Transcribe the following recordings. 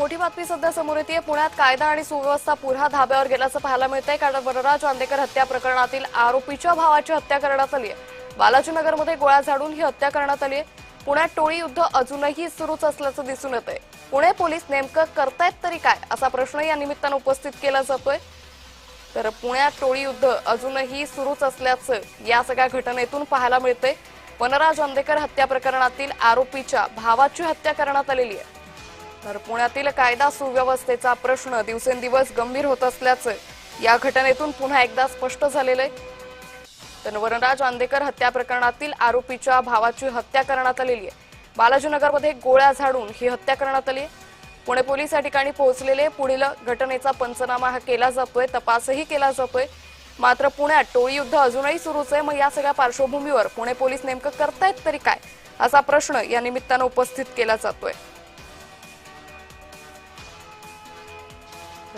मोठी बातमी सध्या समोर येते। पुण्यात कायदा आणि सुव्यवस्था पुन्हा धाब्यावर गेल्याचं पाहायला मिळतंय। कारण वनराज आंदेकर हत्या प्रकरणातील आरोपीच्या भावाची हत्या करण्यात आली आहे। बालाजीनगरमध्ये गोळ्या झाडून ही हत्या करण्यात आली आहे। पुण्यात टोळी युद्ध अजूनही सुरूच असल्याचं दिसून येतंय। पुणे पोलीस नेमकं करतायत तरी काय असा प्रश्न या निमित्तानं उपस्थित केला जातोय। तर पुण्यात टोळी युद्ध अजूनही सुरूच असल्याचं या सगळ्या घटनेतून पाहायला मिळतंय। वनराज आंदेकर हत्या प्रकरणातील आरोपीच्या भावाची हत्या करण्यात आलेली आहे। तर पुण्यातील कायदा सुव्यवस्थेचा प्रश्न दिवसेंदिवस गंभीर होत असल्याचं या घटनेतून पुन्हा एकदा स्पष्ट झालेलं आहे। तर वनराज आंदेकर हत्या प्रकरणातील आरोपीच्या भावाची हत्या करण्यात आलेली आहे। बालाजीनगरमध्ये गोळ्या झाडून ही हत्या करण्यात आली आहे। पुणे पोलीस या ठिकाणी पोहोचलेले पुढील घटनेचा पंचनामा केला जातोय, तपासही केला जातोय। मात्र पुण्यात टोळी युद्ध अजूनही सुरूच आहे। मग या सगळ्या पार्श्वभूमीवर पुणे पोलीस नेमकं करतायत तरी काय असा प्रश्न या निमित्तानं उपस्थित केला जातोय।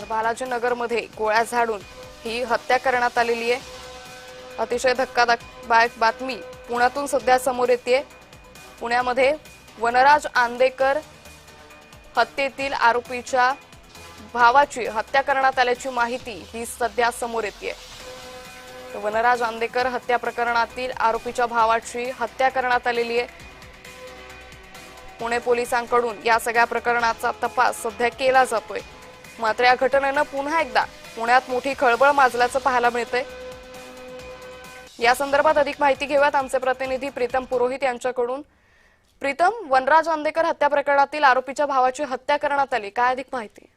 बालाजीनगरमध्ये गोळ्या झाडून ही हत्या करण्यात आलेली आहे। अतिशय धक्कादायक बातमी पुण्यातून सध्या समोर येते। पुण्यामध्ये वनराज आंदेकर हत्येतील आरोपीच्या भावाची हत्या करण्यात आल्याची माहिती ही सध्या समोर येते। वनराज आंदेकर हत्या प्रकरणातील आरोपीच्या भावाची हत्या करण्यात आलेली आहे। पुणे पोलिसांकडून या सगळ्या प्रकरणाचा तपास सध्या केला जातोय। मात्र या घटनेनं पुन्हा एकदा पुण्यात मोठी खळबळ माजल्याचं पाहायला मिळतंय। या संदर्भात अधिक माहिती घेऊयात आमचे प्रतिनिधी प्रीतम पुरोहित यांच्याकडून। प्रीतम, वनराज आंदेकर हत्या प्रकरणातील आरोपीच्या भावाची हत्या करण्यात आली, काय अधिक माहिती?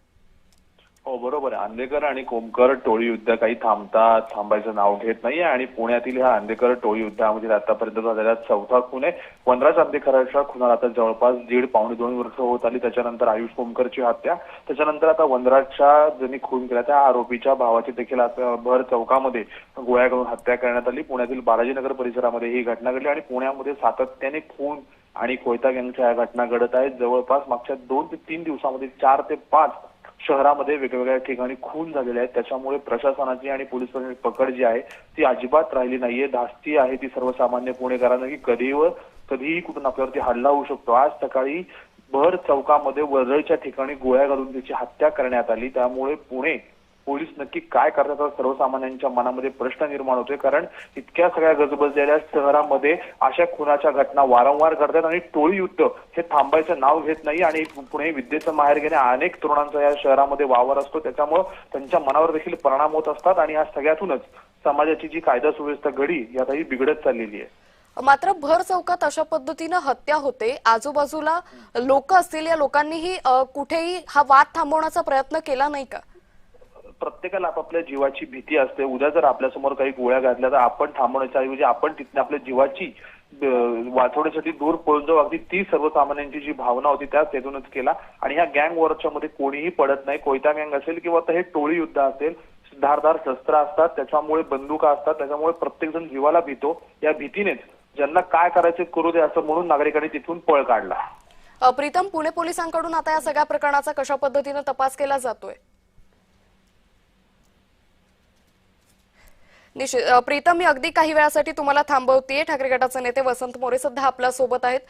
हो, बरोबर आहे। आंदेकर आणि कोमकर टोळी युद्ध काही थांबायचं नाव घेत नाहीये आणि पुण्यातील ह्या आंदेकर टोळी युद्धामध्ये आतापर्यंत झालेला चौथा खून आहे। वनराज आंदेकरांच्या खुनाला आता जवळपास 1.5-2 वर्ष होत आली। त्याच्यानंतर आयुष कोमकरची हत्या, त्याच्यानंतर आता वनराजच्या ज्यांनी खून केला त्या आरोपीच्या भावाची देखील आता भर चौकामध्ये गोळ्या घालून हत्या करण्यात आली। पुण्यातील बालाजीनगर परिसरामध्ये ही घटना घडली आणि पुण्यामध्ये सातत्याने खून आणि कोयता गँगच्या घटना घडत आहेत। जवळपास मागच्या 2 ते 3 दिवसामध्ये 4 ते 5 शहरामध्ये वेगवेगळ्या ठिकाणी खून झालेले आहेत। त्याच्यामुळे प्रशासनाची आणि पोलीस प्रशासनाची पकड जी आहे ती अजिबात राहिली नाहीये। धास्ती आहे ती सर्वसामान्य पुणेकरांना की कधीही कुठून आपल्यावरती हल्ला होऊ शकतो। आज सकाळी भर चौकामध्ये वरळीच्या ठिकाणी गोळ्या घालून त्याची हत्या करण्यात आली। त्यामुळे पुणे पोलीस नक्की काय करतात सर्वसामान्यांच्या मनामध्ये प्रश्न निर्माण होतोय। कारण इतक्या सगळ्या गजबजलेल्या शहरामध्ये अशा खुनाच्या घटना वारंवार घडतात आणि टोळी युद्ध हे थांबायचं नाव घेत नाही आणि पुणे विद्येचं माहेर घेणे अनेक तरुणांचा या शहरामध्ये वावर असतो। त्याच्यामुळे त्यांच्या मनावर देखील परिणाम होत असतात आणि या सगळ्यातूनच समाजाची जी कायदा सुव्यवस्था घडी यातही बिघडत चाललेली आहे। मात्र भर चौकात अशा पद्धतीनं हत्या होते, आजूबाजूला लोक असतील, या लोकांनीही कुठेही हा वाद थांबवण्याचा प्रयत्न केला नाही का? प्रत्येकाला आपापल्या जीवाची भीती असते। उद्या जर आपल्यासमोर काही गोळ्या घातल्या तर आपण थांबवण्याच्या ऐवजी आपण तिथल्या आपल्या जीवाची वाचवण्यासाठी दूर पळून जाऊ। अगदी ती सर्वसामान्यांची जी भावना होती त्याच हेतूनच केला आणि ह्या गँग वॉरच्या मध्ये कोणीही पडत नाही। कोयता गँग असेल किंवा हे टोळी युद्ध असेल, धारदार शस्त्र असतात, त्याच्यामुळे बंदुका असतात, त्याच्यामुळे प्रत्येक जण जीवाला भीतो। या भीतीनेच ज्यांना काय करायचे करू दे असं म्हणून नागरिकांनी तिथून पळ काढला। प्रीतम, पुणे पोलिसांकडून आता या सगळ्या प्रकरणाचा कशा पद्धतीनं तपास केला जातोय? निश्चित प्रीतम, मी अगदी काही वेळासाठी तुम्हाला थांबवतेय। ठाकरे गटाचे नेते वसंत मोरे सध्या आपल्या सोबत आहेत।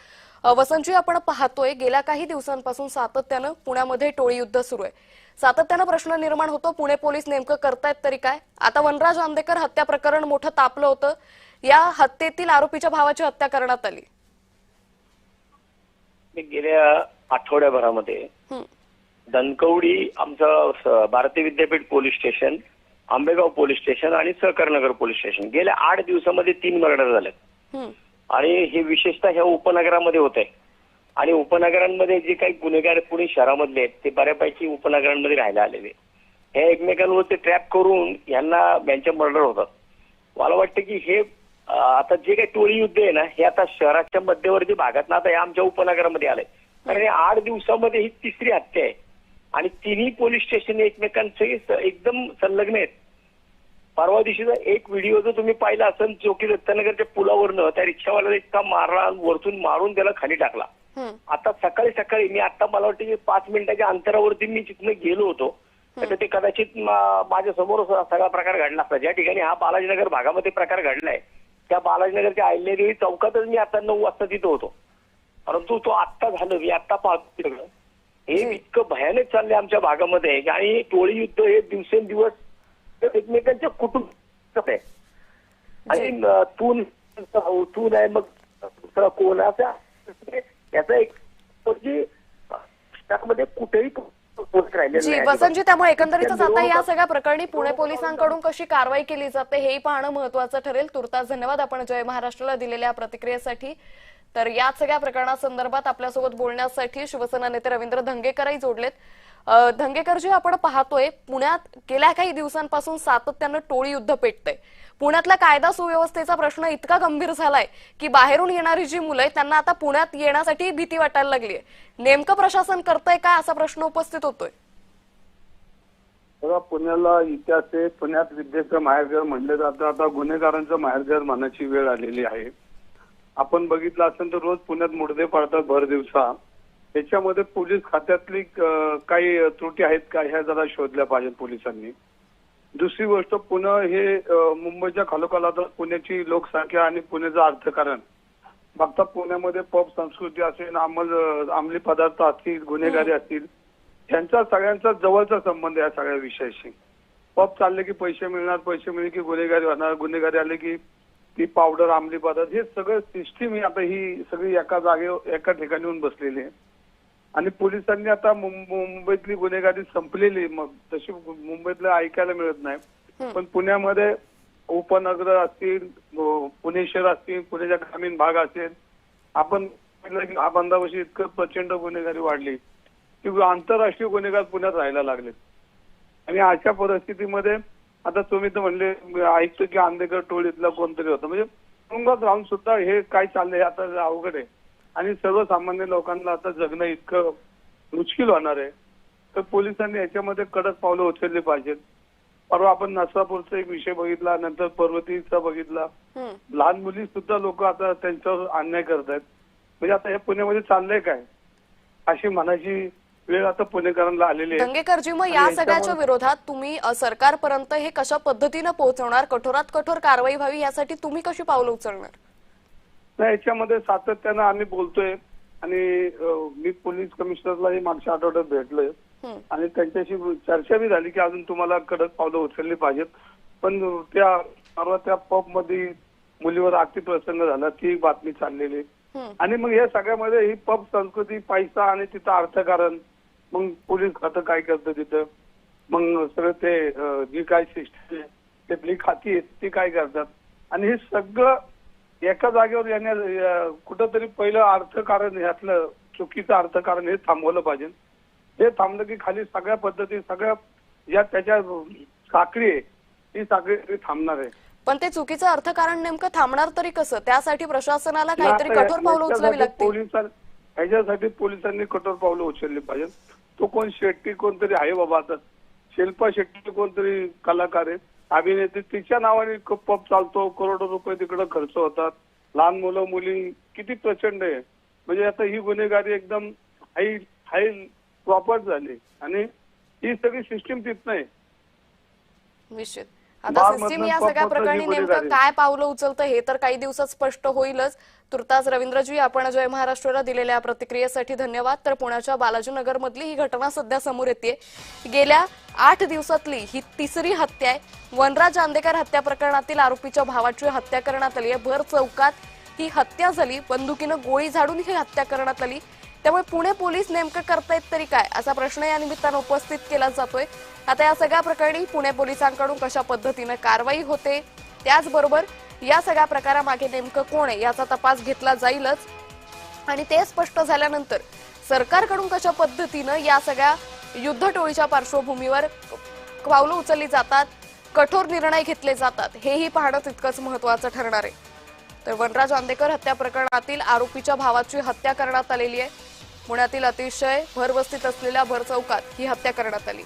वसंतजी, आपण पाहतोय गेल्या काही दिवसांपासून सातत्यानं पुण्यामध्ये टोळी युद्ध सुरू आहे। सातत्यानं प्रश्न निर्माण होतो, पुणे पोलीस नेमकं करतायत तरी काय? आता वनराज आंदेकर हत्या प्रकरण मोठं तापलं होतं, या हत्येतील आरोपीच्या भावाची हत्या करण्यात आली। गेल्या आठवड्याभरामध्ये धनकवडी आमचं भारतीय विद्यापीठ police station, Ambegaon police station आणि सहकारनगर पोलीस स्टेशन गेल्या 8 दिवसामध्ये 3 मर्डर झालेत आणि हे विशेषतः ह्या उपनगरामध्ये होत आहे। आणि उपनगरांमध्ये जे काही गुन्हेगार पुणे शहरामधले आहेत ते बऱ्यापैकी उपनगरांमध्ये राहायला आलेले, हे एकमेकांवरती ट्रॅप करून यांच्या मर्डर होतात। मला वाटतं की हे आता जे काही टोळी युद्ध आहे ना हे आता शहराच्या मध्यवर्ती भागात ना आता हे आमच्या उपनगरामध्ये आलंय। कारण हे 8 दिवसामध्ये ही 3री हत्या आहे आणि तिन्ही पोलीस स्टेशन एकमेकांचे एकदम संलग्न आहेत। परवा दिवशीचा एक व्हिडिओ जर तुम्ही पाहिला असेल, चौकी दत्तनगरच्या पुलावरनं त्या रिक्षावाल्याला इतका मारला, वरतून मारून त्याला खाली टाकला। आता सकाळी मी आता मला वाटतं की 5 मिनिटाच्या अंतरावरती मी तिथनं गेलो होतो, तर ते कदाचित माझ्या समोर सगळा प्रकार घडला असता। ज्या ठिकाणी हा बालाजीनगर भागामध्ये प्रकार घडलाय त्या बालाजीनगरच्या अहिल्यादेवी चौकातच मी आता 9 वाजता तिथं होतो, परंतु तो आत्ता झालं, मी आत्ता पाहतो हे इतकं भयानक चाललंय आमच्या भागामध्ये आणि टोळी युद्ध हे दिवसेंदिवस एकमेकांच्या कुटुंब आहे. आणि तू नाही मग दुसरा कोण असा याचा एक त्यामध्ये कुठेही जी वसंतजी, त्यामुळे एकंदरीतच आता या सगळ्या प्रकरणी पुणे पोलिसांकडून कशी कारवाई केली जाते हेही पाहणं महत्वाचं ठरेल. तुर्तास धन्यवाद आपण जय महाराष्ट्राला दिलेल्या प्रतिक्रियेसाठी. तर या सगळ्या प्रकरणासंदर्भात आपल्यासोबत बोलण्यासाठी शिवसेना नेते रवींद्र धंगेकरही जोडलेत. धंगेकरजी, आपण पाहतोय पुण्यात गेल्या काही दिवसांपासून सातत्यानं टोळी युद्ध पेटतंय. पुण्यातला कायदा सुव्यवस्थेचा प्रश्न इतका गंभीर झालाय की बाहेरून येणारी जी मुलं आहेत त्यांना आता पुण्यात येण्यासाठी भीती वाटायला लागलीय. नेमकं प्रशासन करतंय काय असा प्रश्न उपस्थित होतोय. बघा, पुण्याला इतिहास आहे. पुण्यात विद्येचं माहेरघर म्हणलं जातं. आता गुन्हेगारांचं माहेरघर मानाची वेळ आलेली आहे. आपण बघितलं असेल तर रोज पुण्यात मुडदे पडतात भर दिवसा. त्याच्यामध्ये पोलीस खात्यातली काही त्रुटी आहेत का ह्या जरा शोधल्या पाहिजेत पोलिसांनी. दुसरी गोष्ट, पुणे हे मुंबईच्या खालोखाल पुण्याची लोकसंख्या आणि पुण्याचं अर्थकारण बघता पुण्यामध्ये पब संस्कृती असेल, अंमली पदार्थ असतील, गुन्हेगारी असतील, यांचा सगळ्यांचा जवळचा संबंध या सगळ्या विषयाशी. पब चालले की पैसे मिळणार, पैसे मिळले की गुन्हेगारी होणार, गुन्हेगारी आले की ती पावडर, अंमली पदार्थ, हे सगळं सिस्टीम ही आता ही सगळी एका जागेवर एका ठिकाणी येऊन बसलेली आहे. आणि पोलिसांनी आता मुंबईतली गुन्हेगारी संपलेली, मग तशी मुंबईतलं ऐकायला मिळत नाही. पण पुण्यामध्ये उपनगर असतील, पुणे शहर असतील, पुण्याच्या ग्रामीण भाग असेल, आपण हा 15 वर्षी इतकं प्रचंड गुन्हेगारी वाढली की आंतरराष्ट्रीय गुन्हेगार पुण्यात राहायला लागले. आणि अशा परिस्थितीमध्ये आता तुम्ही तर म्हणले ऐकतो की आंदेकर टोळीतला कोणतरी होतं, म्हणजे तुरुंगात राहून सुद्धा हे काय चाललंय आता अवघड आहे. आणि सर्वसामान्य लोकांना आता जगणं इतकं मुश्किल होणार आहे. तर पोलिसांनी याच्यामध्ये कडक पावलं उचलली पाहिजेत. परवा आपण नसापूरचा एक विषय बघितला, नंतर पर्वतीचा बघितला. लहान मुली सुद्धा लोक आता त्यांच्यावर अन्याय करतायत. म्हणजे आता हे पुण्यामध्ये चाललंय काय अशी मनाची वेळ आता पुणेकरांना आलेली आहे. धंगेकरजी, मग या सगळ्याच्या विरोधात तुम्ही सरकारपर्यंत हे कशा पद्धतीनं पोहोचवणार, कठोरात कठोर कारवाई व्हावी यासाठी तुम्ही कशी पावलं उचलणार? नाही, याच्यामध्ये सातत्यानं आम्ही बोलतोय आणि मी पोलीस कमिशनरलाही मागच्या आठवड्यात भेटलोय आणि त्यांच्याशी चर्चा बी झाली की अजून तुम्हाला कडक पावलं उचलली पाहिजेत. पण त्या पब मध्ये मुलीवर अतिप्रसंग झाला, ती बातमी चाललेली. आणि मग या सगळ्यामध्ये ही पब संस्कृती, पैसा आणि तिथं अर्थकारण, मग पोलीस खातं काय करतं तिथं, मग सगळं ते जी काय सिस्टीम ते खाती आहेत ती काय करतात. आणि हे सगळं एका जागेवर येण्या कुठंतरी पहिलं अर्थकारण, ह्यातलं चुकीचं अर्थकारण हे थांबवलं पाहिजे. हे थांबलं की खाली सगळ्या पद्धती, सगळ्या ज्या त्याच्या साखळी आहे ती साखळी थांबणार आहे. पण ते चुकीचं अर्थकारण नेमकं थांबणार तरी कसं? त्यासाठी प्रशासनाला काहीतरी कठोर पावलं उचलावी लागतील. ह्याच्यासाठी पोलिसांनी कठोर पावलं उचलली पाहिजे. तो कोण शेट्टी कोणतरी आहे बाबा, आता शिल्पा शेट्टी कोणतरी कलाकार आहे, अभिनेत्री, तिच्या नावाने पब चालतो, करोडो रुपये तिकडे खर्च होतात, लहान मुलं मुली किती प्रचंड आहे. म्हणजे आता ही गुन्हेगारी एकदम हाय प्रॉपर झाली आणि ही सगळी सिस्टीम तिथं आहे. निश्चित आता सिस्टीम या सगळ्या प्रकरणी नेमकं काय पावलं उचलतं हे तर काही दिवसात स्पष्ट होईलच. तुर्तास रवींद्रजी, आपण जय महाराष्ट्राला दिलेल्या प्रतिक्रियेसाठी धन्यवाद. तर पुण्याच्या बालाजीनगर मधली ही घटना सध्या समोर येते. गेल्या 8 दिवसातली ही तिसरी हत्या आहे. वनराज चांदेकर हत्या प्रकरणातील आरोपीच्या भावाची हत्या करण्यात आली आहे. भर चौकात ही हत्या झाली, बंदुकीनं गोळी झाडून ही हत्या करण्यात आली. त्यामुळे पुणे पोलीस नेमकं करतायत तरी काय असा प्रश्न या निमित्तानं उपस्थित केला जातोय. आता या सगळ्या प्रकरणी पुणे पोलिसांकडून कशा पद्धतीनं कारवाई होते, त्याचबरोबर या सगळ्या प्रकारामागे नेमकं कोण आहे याचा तपास घेतला जाईलच. आणि ते स्पष्ट झाल्यानंतर सरकारकडून कशा पद्धतीनं या सगळ्या युद्ध टोळीच्या पार्श्वभूमीवर पावलं उचलली जातात, कठोर निर्णय घेतले जातात, हेही पाहणं तितकंच महत्वाचं ठरणार आहे. तर वनराज चांदेकर हत्या प्रकरणातील आरोपीच्या भावाची हत्या करण्यात आलेली आहे. पुण्यातील अतिशय भरवस्तीत असलेल्या भर चौकात ही हत्या करण्यात आली.